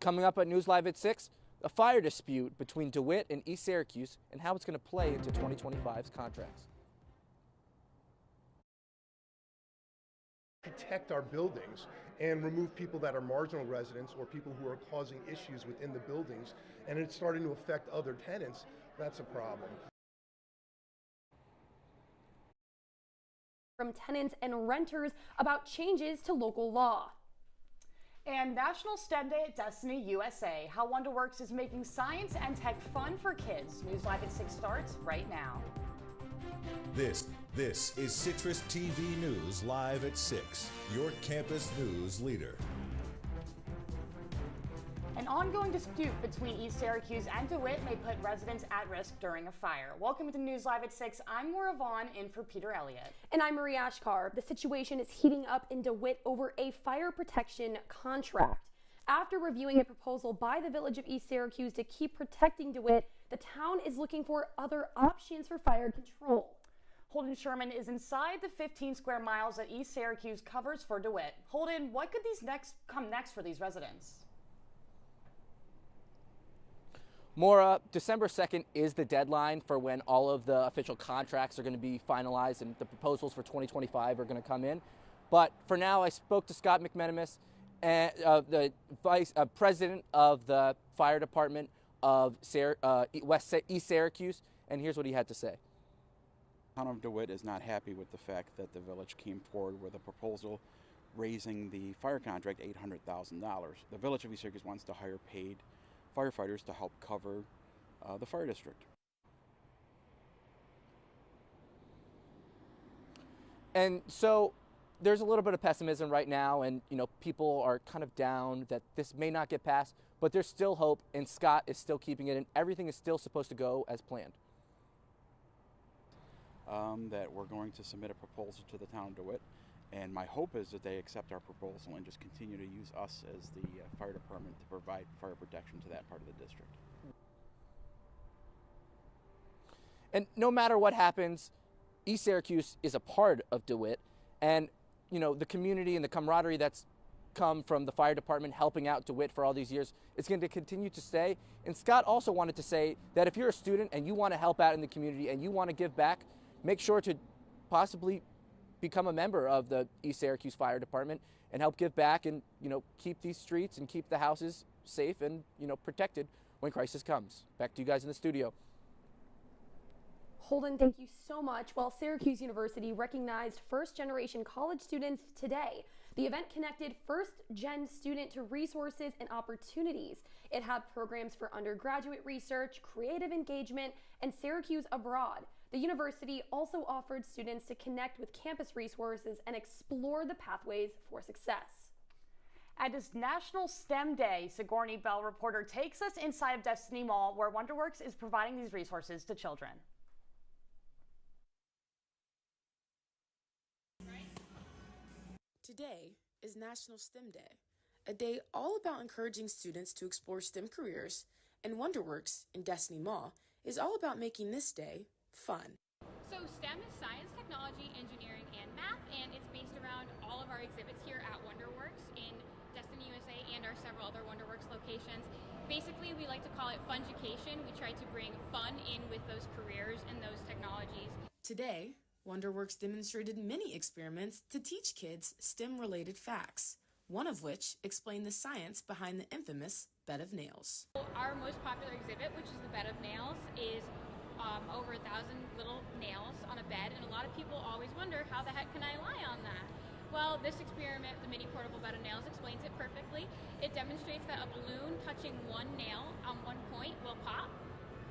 Coming up at News Live at 6, a fire dispute between DeWitt and East Syracuse and how it's going to play into 2025's contracts. Protect our buildings and remove people that are marginal residents or people who are causing issues within the buildings, and it's starting to affect other tenants. That's a problem. From tenants and renters about changes to local law. And National STEM Day at Destiny USA, how WonderWorks is making science and tech fun for kids. News Live at 6 starts right now. This is CitrusTV News Live at 6, your campus news leader. An ongoing dispute between East Syracuse and DeWitt may put residents at risk during a fire. Welcome to News Live at 6. I'm Moira Vaughan, in for Peter Elliott. And I'm Maria Achkar. The situation is heating up in DeWitt over a fire protection contract. After reviewing a proposal by the Village of East Syracuse to keep protecting DeWitt, the town is looking for other options for fire control. Holden Sherman is inside the 15 square miles that East Syracuse covers for DeWitt. Holden, what could come next for these residents? Moira, December 2nd is the deadline for when all of the official contracts are going to be finalized and the proposals for 2025 are going to come in. But for now, I spoke to Scott McMenamis, the vice president of the fire department of East Syracuse, and here's what he had to say. The town of DeWitt is not happy with the fact that the village came forward with a proposal raising the fire contract $800,000. The Village of East Syracuse wants to hire paid firefighters to help cover the fire district. And so there's a little bit of pessimism right now, and people are kind of down that this may not get passed, but there's still hope, and Scott is still keeping it, and everything is still supposed to go as planned. That we're going to submit a proposal to the town of DeWitt, and my hope is that they accept our proposal and just continue to use us as the fire department to provide fire protection to that part of the district. And no matter what happens, East Syracuse is a part of DeWitt, and the community and the camaraderie that's come from the fire department helping out DeWitt for all these years, it's going to continue to stay. And Scott also wanted to say that if you're a student and you want to help out in the community and you want to give back, make sure to possibly become a member of the East Syracuse Fire Department and help give back and, keep these streets and keep the houses safe and, protected when crisis comes. Back to you guys in the studio. Holden, thank you so much. Well, Syracuse University recognized first-generation college students today. The event connected first-gen student to resources and opportunities. It had programs for undergraduate research, creative engagement, and Syracuse Abroad. The university also offered students to connect with campus resources and explore the pathways for success. At this National STEM Day, Sigourney Bell reporter takes us inside of Destiny Mall, where WonderWorks is providing these resources to children. Today is National STEM Day, a day all about encouraging students to explore STEM careers, and WonderWorks in Destiny Mall is all about making this day fun. So STEM is science, technology, engineering, and math, and it's based around all of our exhibits here at WonderWorks in Destiny USA and our several other WonderWorks locations. Basically, we like to call it Funjucation. We try to bring fun in with those careers and those technologies. Today, WonderWorks demonstrated many experiments to teach kids STEM-related facts, one of which explained the science behind the infamous bed of nails. Our most popular exhibit, which is the bed of nails, is over 1,000 little nails on a bed, and a lot of people always wonder, how the heck can I lie on that? Well, this experiment, the mini portable bed of nails, explains it perfectly. It demonstrates that a balloon touching one nail on one point will pop,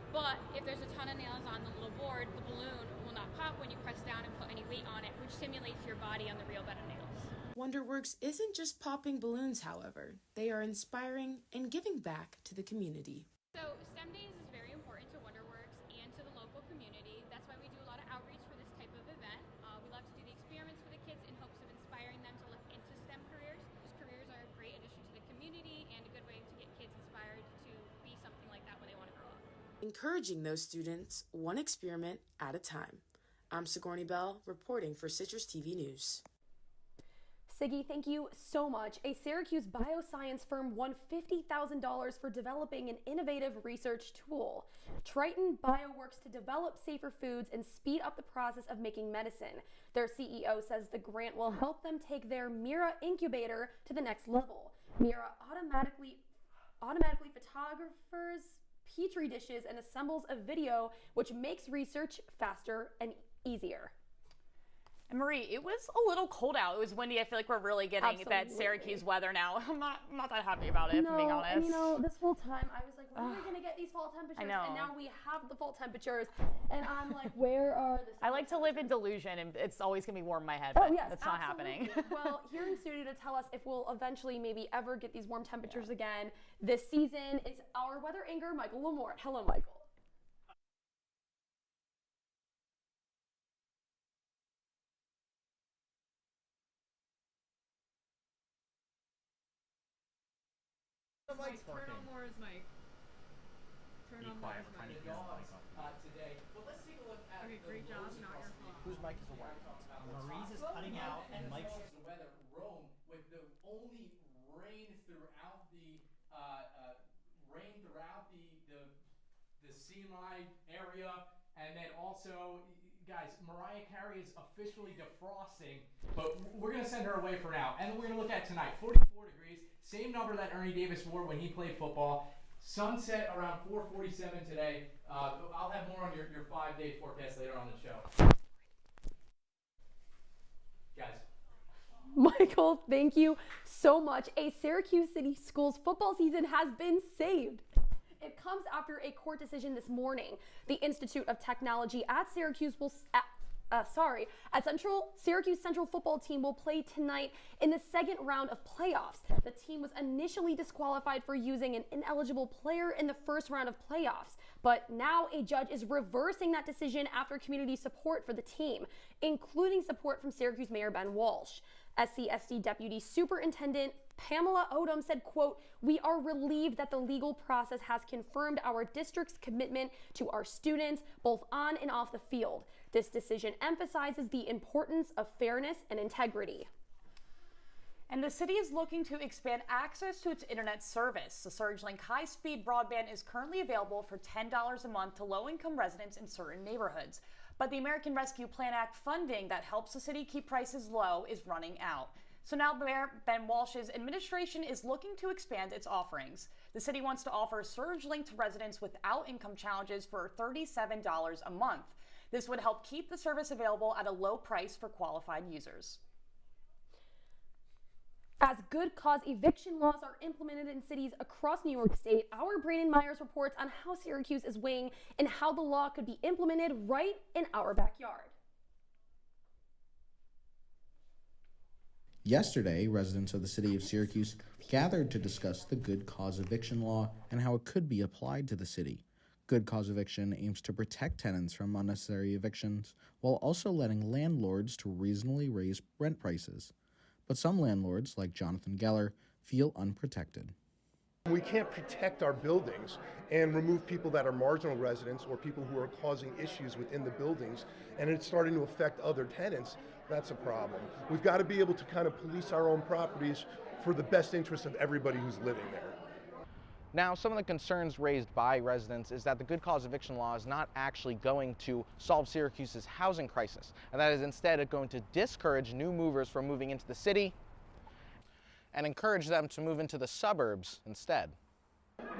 but if there's a ton of nails on the little board, the balloon will not pop when you press down and put any weight on it, which simulates your body on the real bed of nails. WonderWorks isn't just popping balloons, however. They are inspiring and giving back to the community. So STEM Days is very important to WonderWorks and to the local community. That's why we do a lot of outreach for this type of event. We love to do the experiments for the kids in hopes of inspiring them to look into STEM careers. Those careers are a great addition to the community and a good way to get kids inspired to be something like that when they want to grow up. Encouraging those students one experiment at a time. I'm Sigourney Bell, reporting for CitrusTV News. Siggy, thank you so much. A Syracuse bioscience firm won $50,000 for developing an innovative research tool. Triton Bio works to develop safer foods and speed up the process of making medicine. Their CEO says the grant will help them take their Moira incubator to the next level. Moira automatically photographers petri dishes and assembles a video which makes research faster and easier. And Marie, it was a little cold out. It was windy. I feel like we're really getting that Syracuse weather now. I'm not that happy about it, if I'm being honest. And this whole time I was like, when are we going to get these fall temperatures? I know. And now we have the fall temperatures. And I'm like, where are the I like to live in delusion, and it's always going to be warm in my head, but that's not happening. Well, here in studio to tell us if we'll eventually maybe ever get these warm temperatures again this season is our weather anchor, Michael Lamorte. Hello, Michael. Mike, turn on Moira's mic. Turn on Moira's mic. Today. But let's take a look at great job, not your fault. Whose mic is the one? Marie's is cutting out, and Mike's. The weather, Rome, with the only rain throughout the CMI area, and then also, guys, Mariah Carey is officially defrosting, but we're gonna send her away for now. And we're gonna look at tonight, 44 degrees, same number that Ernie Davis wore when he played football. Sunset around 4:47 today. I'll have more on your 5-day forecast later on the show. Guys. Michael, thank you so much. A Syracuse City Schools football season has been saved. It comes after a court decision this morning. The Institute of Technology at Syracuse will Syracuse Central football team will play tonight in the second round of playoffs. The team was initially disqualified for using an ineligible player in the first round of playoffs, but now a judge is reversing that decision after community support for the team, including support from Syracuse Mayor Ben Walsh. SCSD Deputy Superintendent Pamela Odom said, quote, "We are relieved that the legal process has confirmed our district's commitment to our students, both on and off the field. This decision emphasizes the importance of fairness and integrity." And the city is looking to expand access to its internet service. The SurgeLink high-speed broadband is currently available for $10 a month to low-income residents in certain neighborhoods. But the American Rescue Plan Act funding that helps the city keep prices low is running out. So now Mayor Ben Walsh's administration is looking to expand its offerings. The city wants to offer SurgeLink to residents without income challenges for $37 a month. This would help keep the service available at a low price for qualified users. As good cause eviction laws are implemented in cities across New York State, our Brandon Myers reports on how Syracuse is weighing and how the law could be implemented right in our backyard. Yesterday, residents of the city of Syracuse gathered to discuss the good cause eviction law and how it could be applied to the city. Good cause eviction aims to protect tenants from unnecessary evictions while also letting landlords to reasonably raise rent prices. But some landlords, like Jonathan Geller, feel unprotected. We can't protect our buildings and remove people that are marginal residents or people who are causing issues within the buildings, and it's starting to affect other tenants. That's a problem. We've got to be able to kind of police our own properties for the best interest of everybody who's living there. Now, some of the concerns raised by residents is that the good cause eviction law is not actually going to solve Syracuse's housing crisis, and that is instead going to discourage new movers from moving into the city and encourage them to move into the suburbs instead.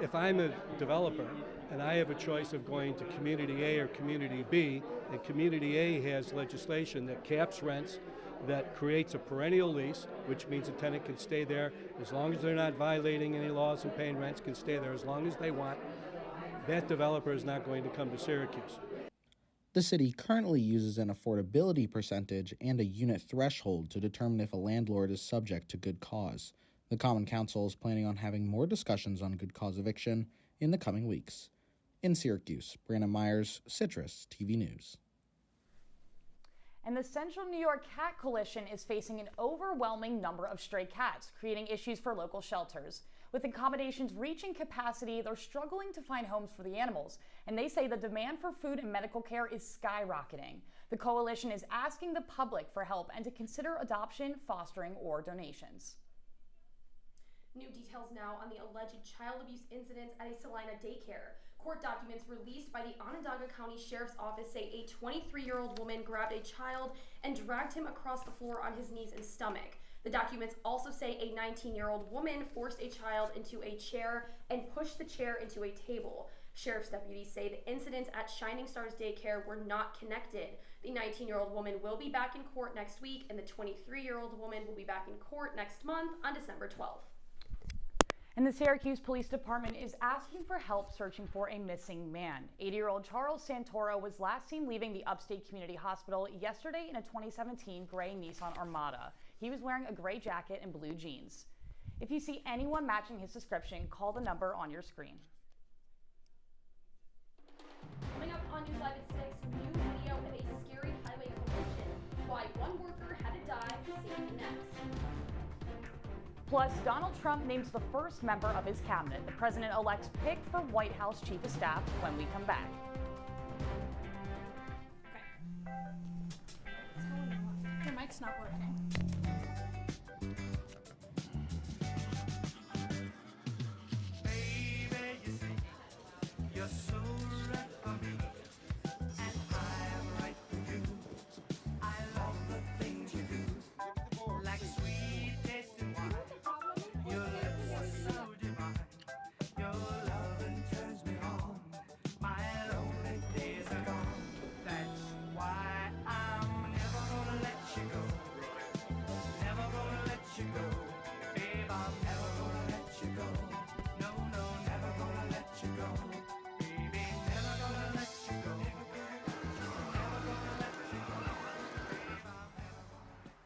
If I'm a developer and I have a choice of going to Community A or Community B, and Community A has legislation that caps rents, that creates a perennial lease, which means a tenant can stay there as long as they're not violating any laws and paying rents, can stay there as long as they want, that developer is not going to come to Syracuse. The city currently uses an affordability percentage and a unit threshold to determine if a landlord is subject to good cause. The Common Council is planning on having more discussions on good cause eviction in the coming weeks. In Syracuse, Brandon Myers, CitrusTV News. And the Central New York Cat Coalition is facing an overwhelming number of stray cats, creating issues for local shelters. With accommodations reaching capacity, they're struggling to find homes for the animals, and they say the demand for food and medical care is skyrocketing. The coalition is asking the public for help and to consider adoption, fostering, or donations. New details now on the alleged child abuse incidents at a Salina daycare. Court documents released by the Onondaga County Sheriff's Office say a 23-year-old woman grabbed a child and dragged him across the floor on his knees and stomach. The documents also say a 19-year-old woman forced a child into a chair and pushed the chair into a table. Sheriff's deputies say the incidents at Shining Stars Daycare were not connected. The 19-year-old woman will be back in court next week, and the 23-year-old woman will be back in court next month on December 12th. And the Syracuse Police Department is asking for help searching for a missing man. 80-year-old Charles Santoro was last seen leaving the Upstate Community Hospital yesterday in a 2017 gray Nissan Armada. He was wearing a gray jacket and blue jeans. If you see anyone matching his description, call the number on your screen. Coming up on News Live at 6, new video of a scary highway collision. Why one worker had to dive to save the next. Plus, Donald Trump names the first member of his cabinet, the president-elect's pick for White House Chief of Staff, when we come back. Okay. Your mic's not working.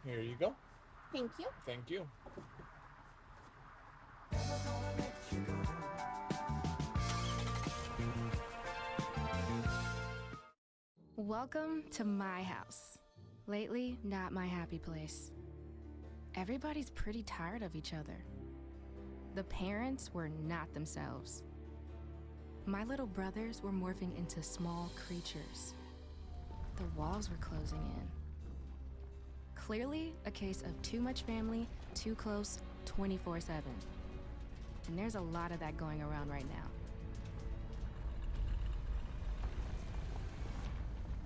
Here you go. Thank you. Thank you. Welcome to my house. Lately, not my happy place. Everybody's pretty tired of each other. The parents were not themselves. My little brothers were morphing into small creatures. The walls were closing in. Clearly, a case of too much family, too close, 24/7. And there's a lot of that going around right now.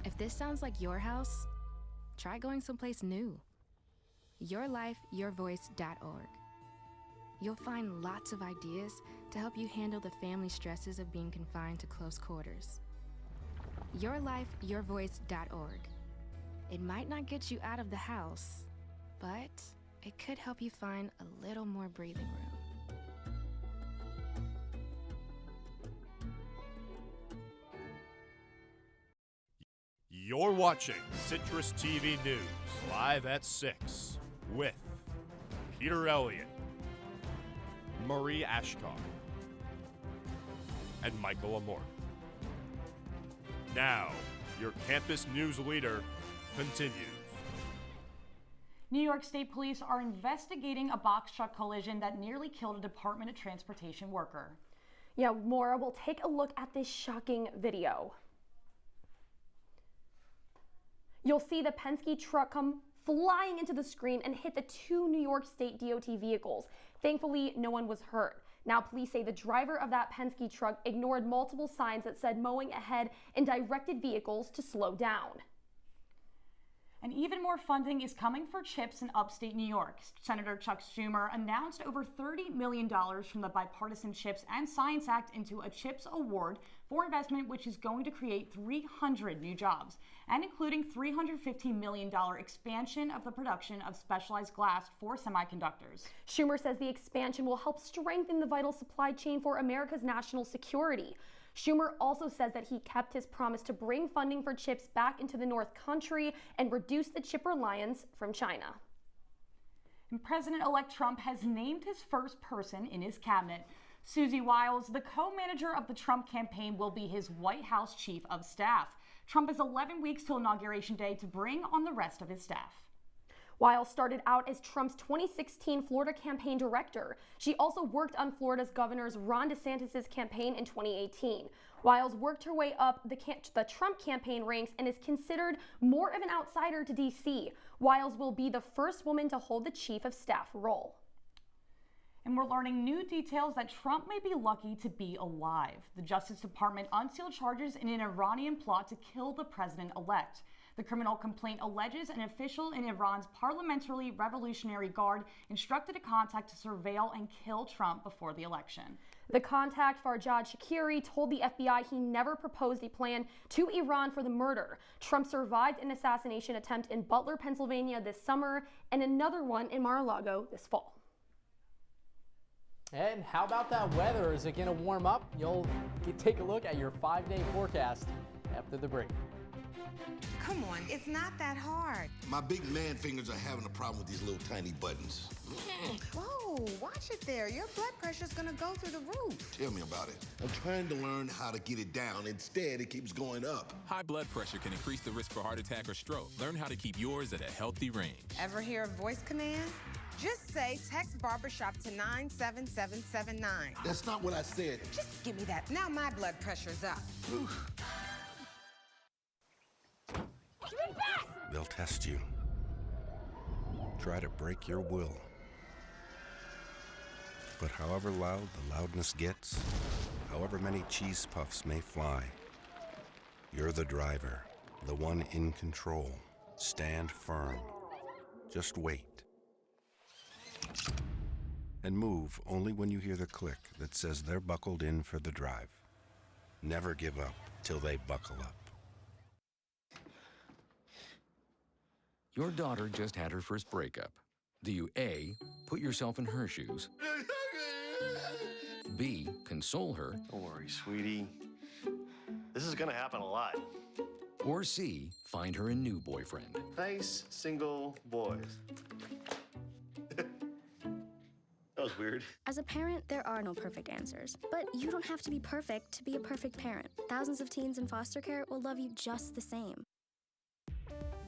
If this sounds like your house, try going someplace new. YourLifeYourVoice.org. You'll find lots of ideas to help you handle the family stresses of being confined to close quarters. YourLifeYourVoice.org. It might not get you out of the house, but it could help you find a little more breathing room. You're watching Citrus TV News live at 6 with Peter Elliott, Marie Achkar, and Michael Lamorte. Now, your campus news leader continues. New York State Police are investigating a box truck collision that nearly killed a Department of Transportation worker. Yeah, Moira, we'll take a look at this shocking video. You'll see the Penske truck come flying into the screen and hit the two New York State DOT vehicles. Thankfully, no one was hurt. Now, police say the driver of that Penske truck ignored multiple signs that said mowing ahead and directed vehicles to slow down. And even more funding is coming for CHIPS in upstate New York. Senator Chuck Schumer announced over $30 million from the Bipartisan CHIPS and Science Act into a CHIPS award for investment, which is going to create 300 new jobs, and including $315 million expansion of the production of specialized glass for semiconductors. Schumer says the expansion will help strengthen the vital supply chain for America's national security. Schumer also says that he kept his promise to bring funding for chips back into the North Country and reduce the chip reliance from China. And President-elect Trump has named his first person in his cabinet. Susie Wiles, the co-manager of the Trump campaign, will be his White House Chief of Staff. Trump has 11 weeks till Inauguration Day to bring on the rest of his staff. Wiles started out as Trump's 2016 Florida campaign director. She also worked on Florida's governor's Ron DeSantis' campaign in 2018. Wiles worked her way up the Trump campaign ranks and is considered more of an outsider to D.C. Wiles will be the first woman to hold the chief of staff role. And we're learning new details that Trump may be lucky to be alive. The Justice Department unsealed charges in an Iranian plot to kill the president-elect. The criminal complaint alleges an official in Iran's Parliamentary Revolutionary Guard instructed a contact to surveil and kill Trump before the election. The contact, Farjad Shakiri, told the FBI he never proposed a plan to Iran for the murder. Trump survived an assassination attempt in Butler, Pennsylvania this summer and another one in Mar-a-Lago this fall. And how about that weather? Is it going to warm up? You'll take a look at your 5-day forecast after the break. Come on, it's not that hard. My big man fingers are having a problem with these little tiny buttons. Whoa, watch it there. Your blood pressure's gonna go through the roof. Tell me about it. I'm trying to learn how to get it down. Instead, it keeps going up. High blood pressure can increase the risk for heart attack or stroke. Learn how to keep yours at a healthy range. Ever hear a voice command? Just say text barbershop to 97779. That's not what I said. Just give me that. Now my blood pressure's up. They'll test you. Try to break your will. But however loud the loudness gets, however many cheese puffs may fly, you're the driver, the one in control. Stand firm. Just wait. And move only when you hear the click that says they're buckled in for the drive. Never give up till they buckle up. Your daughter just had her first breakup. Do you A, put yourself in her shoes? B, console her? Don't worry, sweetie. This is gonna happen a lot. Or C, find her a new boyfriend? Nice, single boys. That was weird. As a parent, there are no perfect answers. But you don't have to be perfect to be a perfect parent. Thousands of teens in foster care will love you just the same.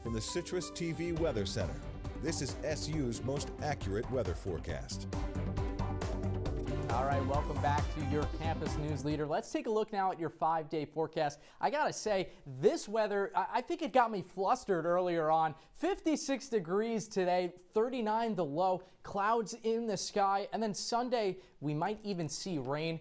From the CitrusTV Weather Center, this is SU's most accurate weather forecast. All right, welcome back to your campus news leader. Let's take a look now at your 5-day forecast. I gotta say, this weather, I think it got me flustered earlier on. 56 degrees today, 39 the low, clouds in the sky, and then Sunday, we might even see rain,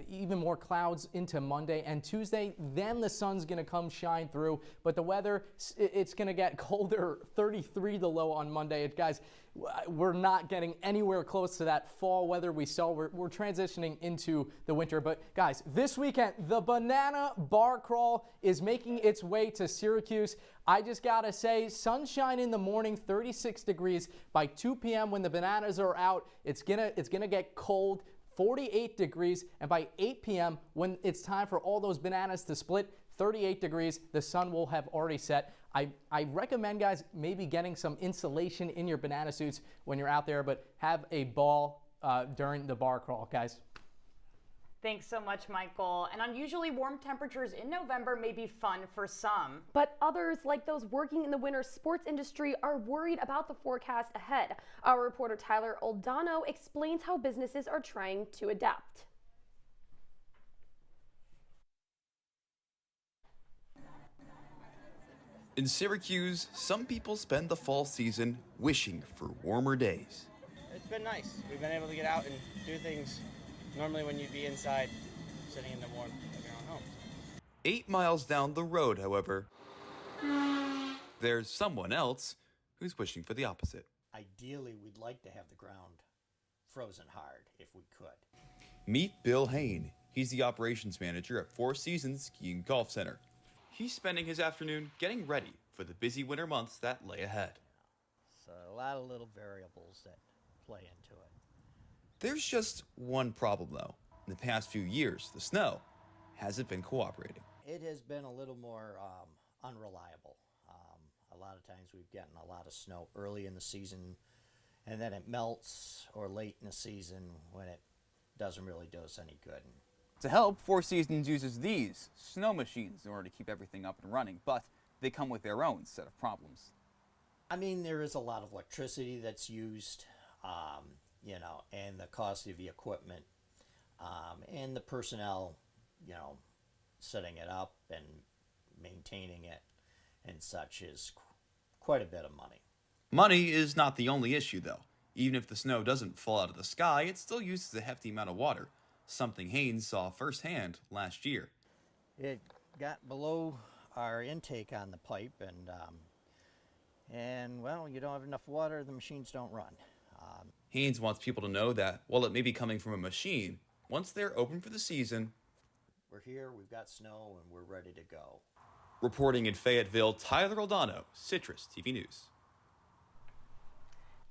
even more clouds into Monday and Tuesday. Then the sun's gonna come shine through, but the weather, it's gonna get colder, 33 the low on Monday. Guys, we're not getting anywhere close to that fall weather we saw. We're transitioning into the winter. But guys, this weekend, the banana bar crawl is making its way to Syracuse. I just gotta say, sunshine in the morning, 36 degrees. By 2 p.m. when the bananas are out, it's gonna get cold, 48 degrees. And by 8 p.m. when it's time for all those bananas to split, 38 degrees, the sun will have already set. I recommend, guys, maybe getting some insulation in your banana suits when you're out there, but have a ball during the bar crawl, guys. Thanks so much, Michael. And unusually warm temperatures in November may be fun for some. But others, like those working in the winter sports industry, are worried about the forecast ahead. Our reporter Tyler Oldano explains how businesses are trying to adapt. In Syracuse, some people spend the fall season wishing for warmer days. It's been nice. We've been able to get out and do things normally when you'd be inside, sitting in the warmth of your own homes. 8 miles down the road, however, there's someone else who's wishing for the opposite. Ideally, we'd like to have the ground frozen hard if we could. Meet Bill Hain. He's the operations manager at Four Seasons Ski and Golf Center. He's spending his afternoon getting ready for the busy winter months that lay ahead. So a lot of little variables that play into it. There's just one problem, though. In the past few years, the snow hasn't been cooperating. It has been a little more unreliable. A lot of times we've gotten a lot of snow early in the season, and then it melts, or late in the season when it doesn't really do us any good. And To help, Four Seasons uses these snow machines in order to keep everything up and running, but they come with their own set of problems. I mean, there is a lot of electricity that's used, and the cost of the equipment, and the personnel, setting it up and maintaining it and such is quite a bit of money. Money is not the only issue, though. Even if the snow doesn't fall out of the sky, it still uses a hefty amount of water, something Haynes saw firsthand last year. It got below our intake on the pipe, and well, you don't have enough water, the machines don't run. Haynes wants people to know that while it may be coming from a machine, once they're open for the season, we're here, we've got snow, and we're ready to go. Reporting in Fayetteville, Tyler Aldano, Citrus TV News.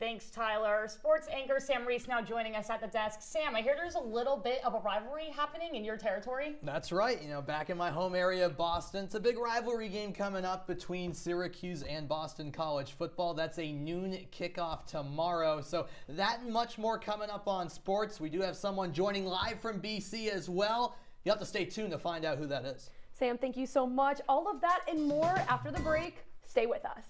Thanks, Tyler. Sports anchor Sam Reis now joining us at the desk. Sam, I hear there's a little bit of a rivalry happening in your territory. That's right. Back in my home area, Boston, it's a big rivalry game coming up between Syracuse and Boston College football. That's a noon kickoff tomorrow. So that and much more coming up on sports. We do have someone joining live from BC as well. You have to stay tuned to find out who that is. Sam, thank you so much. All of that and more after the break. Stay with us.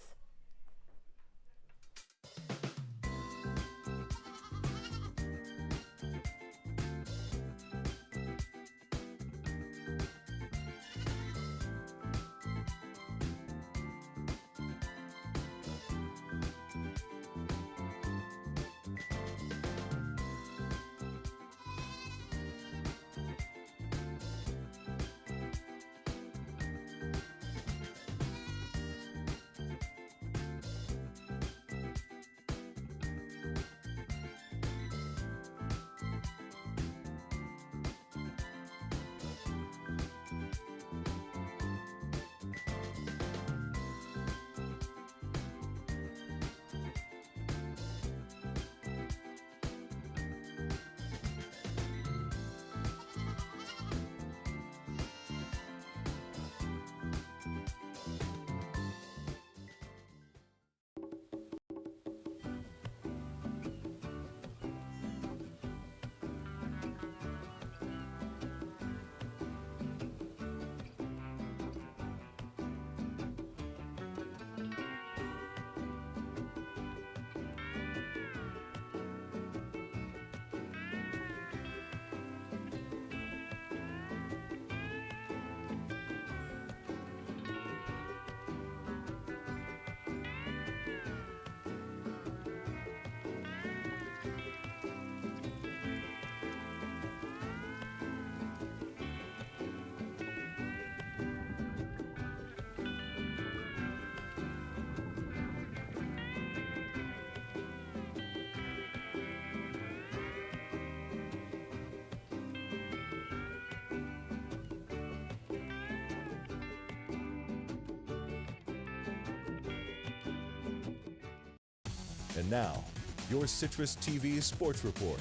And now, your Citrus TV Sports Report.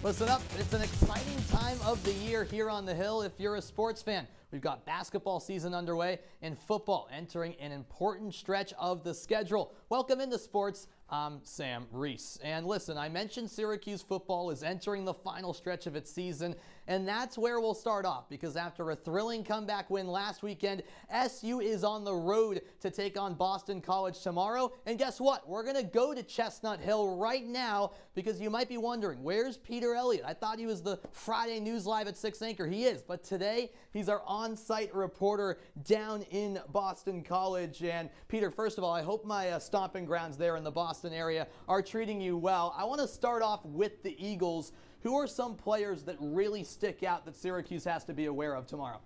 Listen up, it's an exciting time of the year here on the Hill if you're a sports fan. We've got basketball season underway and football entering an important stretch of the schedule. Welcome into sports. I'm Sam Reis. And listen, I mentioned Syracuse football is entering the final stretch of its season, and that's where we'll start off because after a thrilling comeback win last weekend, SU is on the road to take on Boston College tomorrow. And guess what? We're going to go to Chestnut Hill right now because you might be wondering, where's Peter Elliott? I thought he was the Friday News Live at 6 anchor. He is, but today he's our on-site reporter down in Boston College. And Peter, first of all, I hope my stomping grounds there in the Boston area are treating you well. I want to start off with the Eagles. Who are some players that really stick out that Syracuse has to be aware of tomorrow?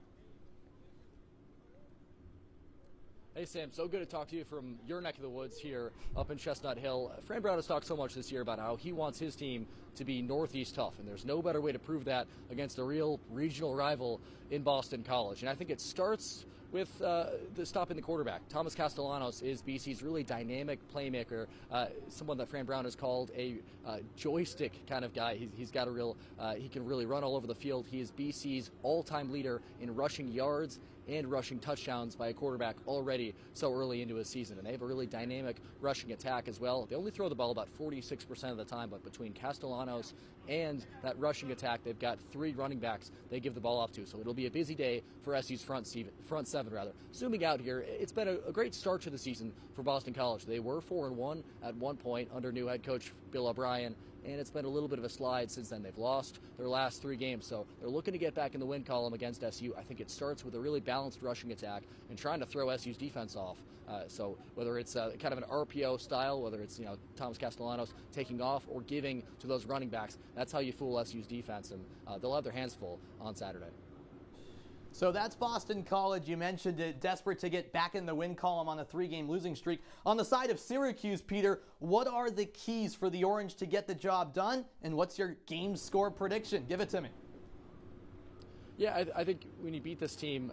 Hey Sam, so good to talk to you from your neck of the woods here up in Chestnut Hill. Fran Brown has talked so much this year about how he wants his team to be Northeast tough, and there's no better way to prove that against a real regional rival in Boston College. And I think it starts with the stopping the quarterback. Thomas Castellanos is BC's really dynamic playmaker, someone that Fran Brown has called a joystick kind of guy. He's got a real, he can really run all over the field. He is BC's all-time leader in rushing yards and rushing touchdowns by a quarterback already so early into his season. And they have a really dynamic rushing attack as well. They only throw the ball about 46% of the time, but between Castellanos and that rushing attack, they've got 3 running backs they give the ball off to. So it'll be a busy day for SU's front seven. Zooming out here, it's been a great start to the season for Boston College. They were 4-1 at one point under new head coach Bill O'Brien, and it's been a little bit of a slide since then. They've lost their last 3 games, so they're looking to get back in the win column against SU. I think it starts with a really balanced rushing attack and trying to throw SU's defense off. So whether it's kind of an RPO style, whether it's Thomas Castellanos taking off or giving to those running backs, that's how you fool SU's defense, and they'll have their hands full on Saturday. So that's Boston College. You mentioned it, desperate to get back in the win column on a 3-game losing streak. On the side of Syracuse, Peter, what are the keys for the Orange to get the job done, and what's your game score prediction? Give it to me. Yeah, I think when you beat this team,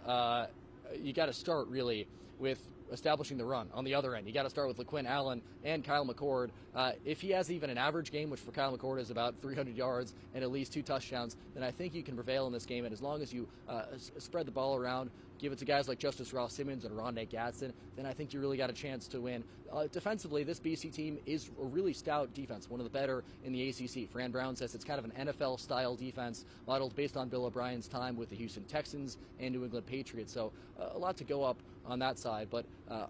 you got to start really with establishing the run on the other end. You got to start with LaQuinn Allen and Kyle McCord. If he has even an average game, which for Kyle McCord is about 300 yards and at least 2 touchdowns, then I think you can prevail in this game. And as long as you spread the ball around, give it to guys like Justice Ross-Simmons and Rondé Gadsden, then I think you really got a chance to win. Defensively, this BC team is a really stout defense, one of the better in the ACC. Fran Brown says it's kind of an NFL-style defense modeled based on Bill O'Brien's time with the Houston Texans and New England Patriots. So a lot to go up on that side. But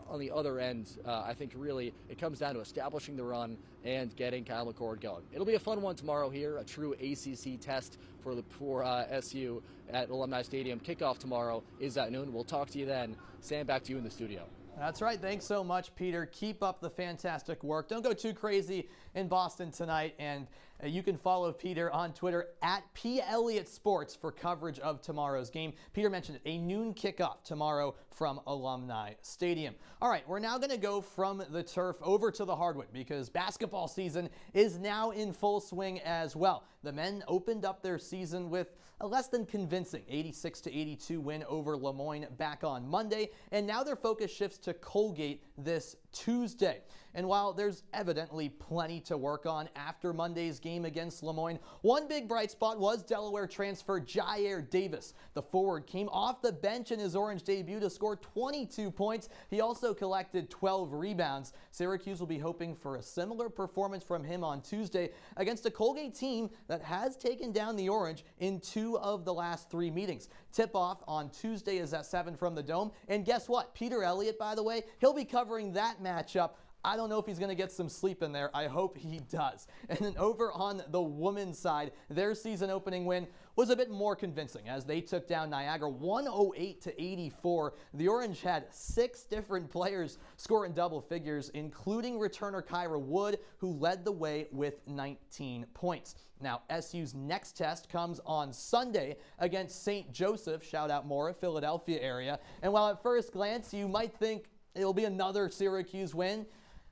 on the other end, I think really it comes down to establishing the run and getting Kyle McCord going. It'll be a fun one tomorrow here, a true ACC test for SU at Alumni Stadium. Kickoff tomorrow is at noon. We'll talk to you then. Sam, back to you in the studio. That's right. Thanks so much, Peter. Keep up the fantastic work. Don't go too crazy in Boston tonight. And you can follow Peter on Twitter at @PElliottSports for coverage of tomorrow's game. Peter mentioned it, a noon kickoff tomorrow from Alumni Stadium. All right, we're now going to go from the turf over to the hardwood because basketball season is now in full swing as well. The men opened up their season with a less than convincing 86-82 win over Lemoyne back on Monday, and now their focus shifts to Colgate this Tuesday. And while there's evidently plenty to work on after Monday's game against Lemoyne, one big bright spot was Delaware transfer Jair Davis. The forward came off the bench in his Orange debut to score 22 points. He also collected 12 rebounds. Syracuse will be hoping for a similar performance from him on Tuesday against a Colgate team that has taken down the Orange in 2 of the last 3 meetings. Tip-off on Tuesday is at 7 from the Dome. And guess what? Peter Elliott, by the way, he'll be covering that matchup. I don't know if he's going to get some sleep in there. I hope he does. And then over on the women's side, their season opening win was a bit more convincing as they took down Niagara 108-84. The Orange had 6 different players score in double figures, including returner Kyra Wood, who led the way with 19 points. Now, SU's next test comes on Sunday against St. Joseph, shout out Moira, Philadelphia area. And while at first glance you might think it'll be another Syracuse win,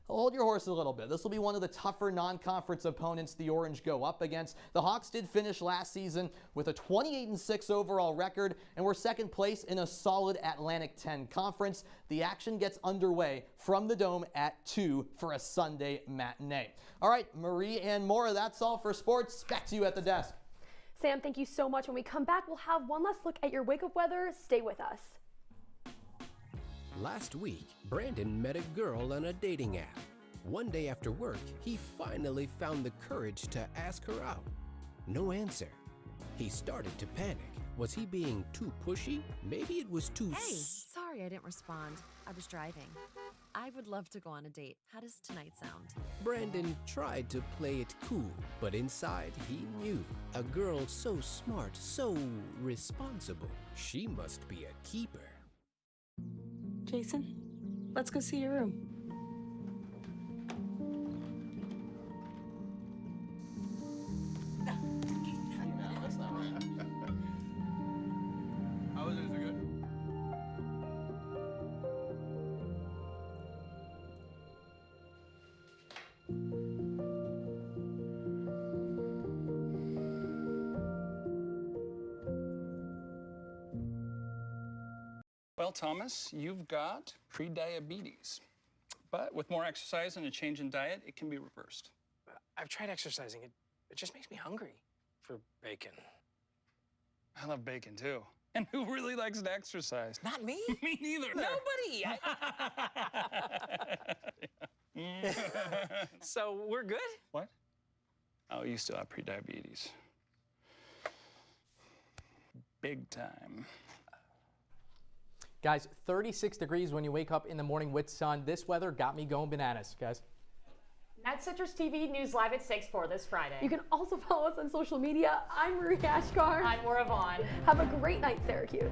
hold your horse a little bit. This will be one of the tougher non-conference opponents the Orange go up against. The Hawks did finish last season with a 28-6 overall record and were second place in a solid Atlantic 10 conference. The action gets underway from the Dome at 2 for a Sunday matinee. All right, Marie and Moira, that's all for sports. Back to you at the desk. Sam, thank you so much. When we come back, we'll have one last look at your wake-up weather. Stay with us. Last week, Brandon met a girl on a dating app. One day after work, he finally found the courage to ask her out. No answer. He started to panic. Was he being too pushy? Maybe it was too... Hey, sorry I didn't respond. I was driving. I would love to go on a date. How does tonight sound? Brandon tried to play it cool, but inside he knew. A girl so smart, so responsible. She must be a keeper. Jason, let's go see your room. That's not right. How was it? Is it good? Well, Thomas, you've got prediabetes. But with more exercise and a change in diet, it can be reversed. I've tried exercising. It just makes me hungry for bacon. I love bacon, too. And who really likes to exercise? Not me. Me neither. Nobody. So we're good? What? Oh, you still have prediabetes. Big time. Guys, 36 degrees when you wake up in the morning with sun. This weather got me going bananas, guys. That's Citrus TV News Live at 6 for this Friday. You can also follow us on social media. I'm Marie Achkar. I'm Moira Vaughan. Have a great night, Syracuse.